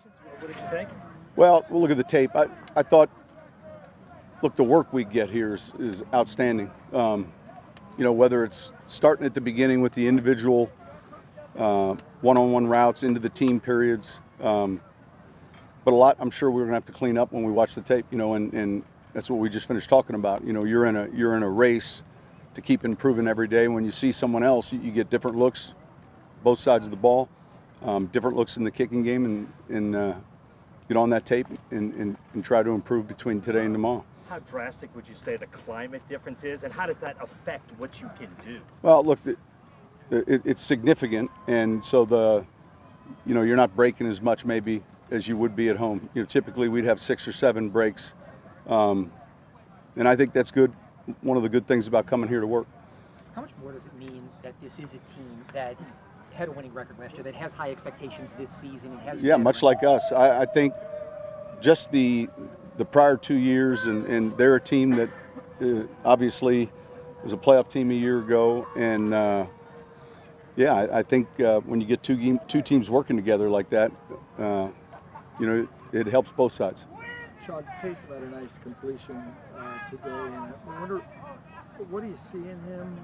questions. What did you think? Well, we'll look at the tape. I thought, look, the work we get here is outstanding. Whether it's starting at the beginning with the individual one-on-one routes into the team periods, but a lot I'm sure we're going to have to clean up when we watch the tape. And that's what we just finished talking about. You're in a race to keep improving every day. When you see someone else, you get different looks, both sides of the ball, different looks in the kicking game, and get on that tape and try to improve between today and tomorrow. How drastic would you say the climate difference is, and how does that affect what you can do? Well, look, it's significant, and so you're not breaking as much maybe as you would be at home. Typically we'd have 6 or 7 breaks, and I think that's good. One of the good things about coming here to work. How much more does it mean that this is a team that had a winning record last year, that has high expectations this season, and has much like us. I think just the prior 2 years, and they're a team that obviously was a playoff team a year ago, and I think when you get two teams working together like that, it helps both sides. Sean, Payton had a nice completion today, and I wonder, what do you see in him,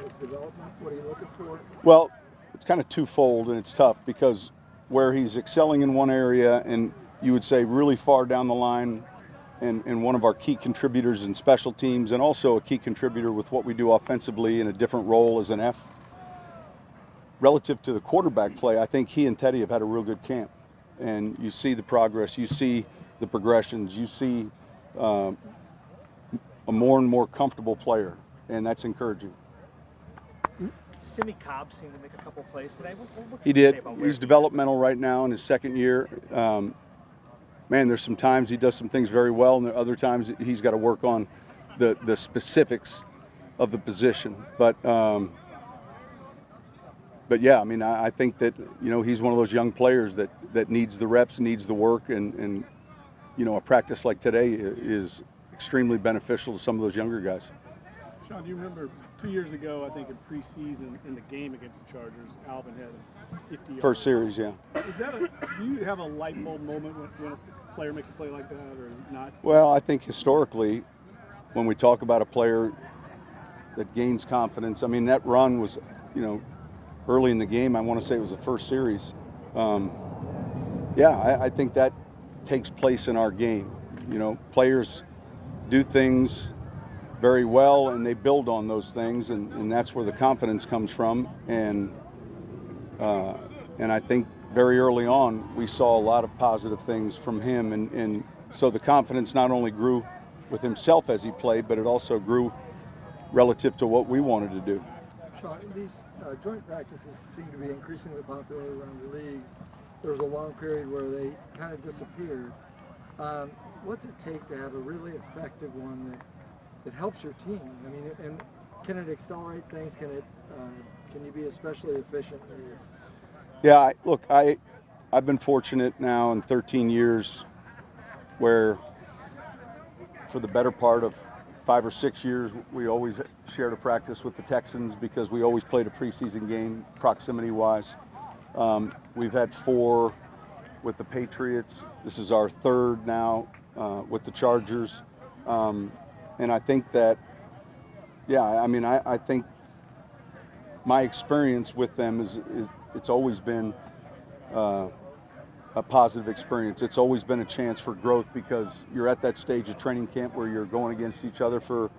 his development? What are you looking for? Well, it's kind of twofold, and it's tough because where he's excelling in one area, and you would say really far down the line, and one of our key contributors in special teams, and also a key contributor with what we do offensively in a different role as an F. Relative to the quarterback play, I think he and Teddy have had a real good camp, and you see the progress, you see the progressions, you see a more and more comfortable player, and that's encouraging. Simi Cobb seemed to make a couple plays today. What He did. He's developmental right now in his second year. There's some times he does some things very well, and there are other times he's got to work on the specifics of the position. But yeah, I think that he's one of those young players that needs the reps, needs the work, and a practice like today is extremely beneficial to some of those younger guys. Sean, do you remember 2 years ago, I think in preseason, in the game against the Chargers, Alvin had a 50-yard. First series, yeah. Do you have a light bulb moment when a player makes a play like that, or not? Well, I think historically, when we talk about a player that gains confidence, that run was, early in the game. I want to say it was the first series. I think that takes place in our game. Players do things very well, and they build on those things, and that's where the confidence comes from. And I think very early on we saw a lot of positive things from him, and so the confidence not only grew with himself as he played, but it also grew relative to what we wanted to do. Sean, these joint practices seem to be increasingly popular around the league. There was a long period where they kind of disappeared. What's it take to have a really effective one that helps your team? And can it accelerate things? Can you be especially efficient in this? Yeah, look, I've been fortunate now in 13 years where for the better part of 5 or 6 years, we always shared a practice with the Texans because we always played a preseason game proximity-wise. We've had 4 with the Patriots. This is our 3rd now with the Chargers. And I think that, I think my experience with them is it's always been a positive experience. It's always been a chance for growth because you're at that stage of training camp where you're going against each other for